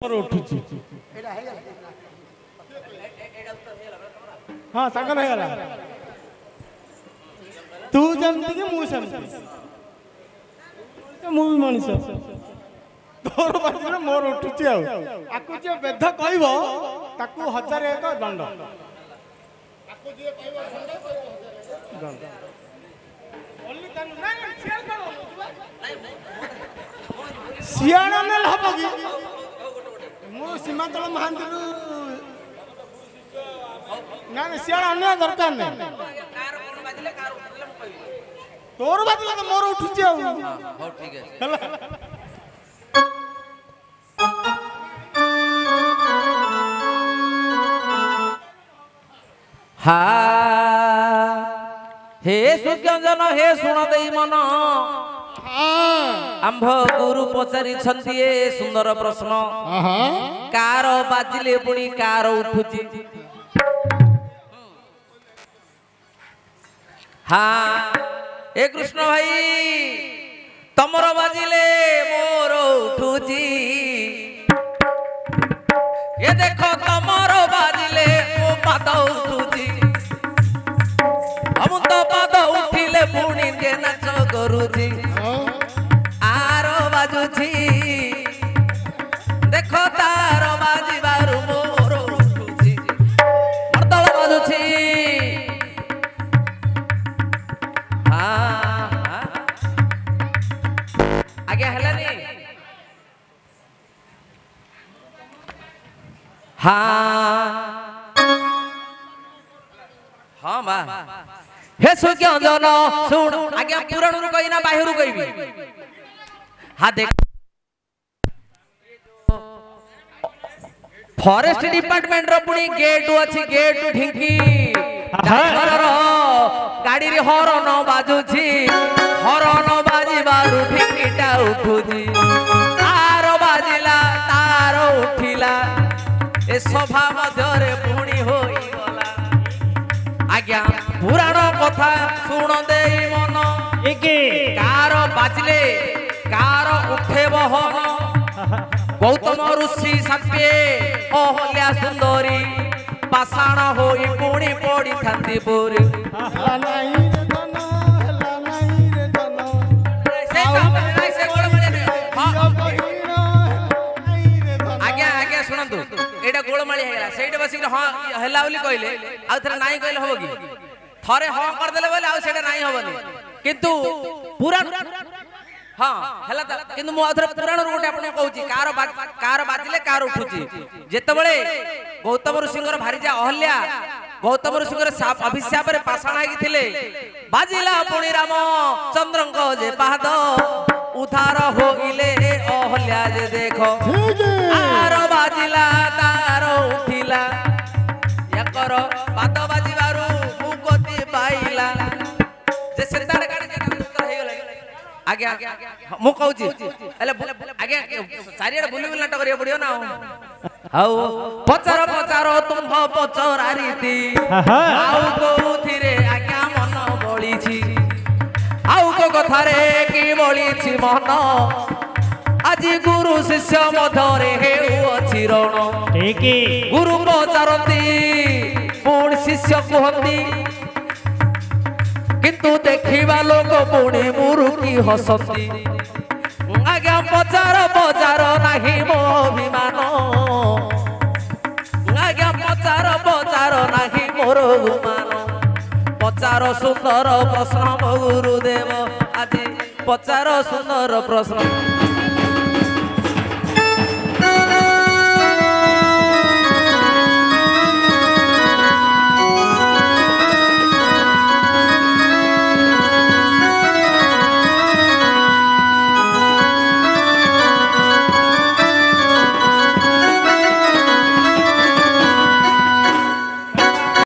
उठुची हाँ ताकर हेला तू जमती के मुंह सेमती मु भी मनीष तोर बाजरे मोर उठुची आ आकु जे बेध कहबो ताकु 1001 दंड आकु जे कहबो दंड ओन्ली तनु ना शेयर करो सियाणा नेल हबो की मु सीमांचल महांती ना सियाणा अन्य दरकार नहीं तोर बाजले तो मोर उठुची आ हो ठीक है हा हे सुज्ञजन हे सुण देई मन आंभ गुरु पचारि छंती ए सुंदर प्रश्न कार बाजिले पुणी कार उठुची हाँ ए कृष्ण भाई तमर बाजिले मोर उठुची ये देखो तमर बाजिले मो पाद उठुची हम तो पाद उठिले पुणी के नाच करूची आरो बाजुची देखो तार बाजिबारु मोर उठुची मर्दल बाजुची आगे हलानी हाँ बा हे सुज्ञजन सुन आगे पुराण रु कही ना बाहिर कहबी हाँ देख फॉरेस्ट डिपार्टमेंट रो पुणी गेट अछि गेट ढिंकी गाड़ी रे हॉर्न बाजुची हॉर्न बाजिबारु ढिंकीटा उठुची तार बाजिला तार उठिला ए सभा मध्यरे पुणी होई गला आज्ञा पुराण कथा सुन देई मन एके कार बाजले कार उठे बहन गौतम ऋषि सापे अहल्या सुंदरी पाषाण होई पुणी पड़ी थांती पुरी एटा गोलमाली हेगला सेटा बसिक हां हल्ला बोली कहले आ थरे नाही कहले होबो की थरे हां कर देले बोले आ सेटा नाही होबनी किंतु पुराण हां हला किंतु मु आथरे पुराण रो गोटे आपने कहूची कार बाजिले कार उठुची जेते बेले गौतम ऋषिंकर भारीजा अहल्या गौतम ऋषिंकर अभिशाप रे पाषाण आगी थिले बाजिला पुणी राम चंद्रंक जे पाद उधार होइले अहल्या जे देखो आर बाजिला तार उठिला याकर पाद बाजिबारु मुगति पाइला जे सेतार गाडी जे उत्तर हे गेला आगे मु कहूची एले आगे चारियाडे बुली बुली नाटक करिया पडियो ना हाउ पचार पचार तुम पचरारीती आउ कोथिरे आज्ञा मन बळीछि आउ को कथारे की बळीछि मन আজি गुरु शिष्य मधरे हेउछि रण ठीकी गुरु पचारती पुणी शिष्य कहती किंतु देखिबा लोक पुणी मुरुकी हसती आज्ञा पचार पचार नाही मो अभिमान आज्ञा पचार पचार नाही मोर गुमान पचार सुंदर प्रश्न गुरुदेव आज पचार सुंदर प्रश्न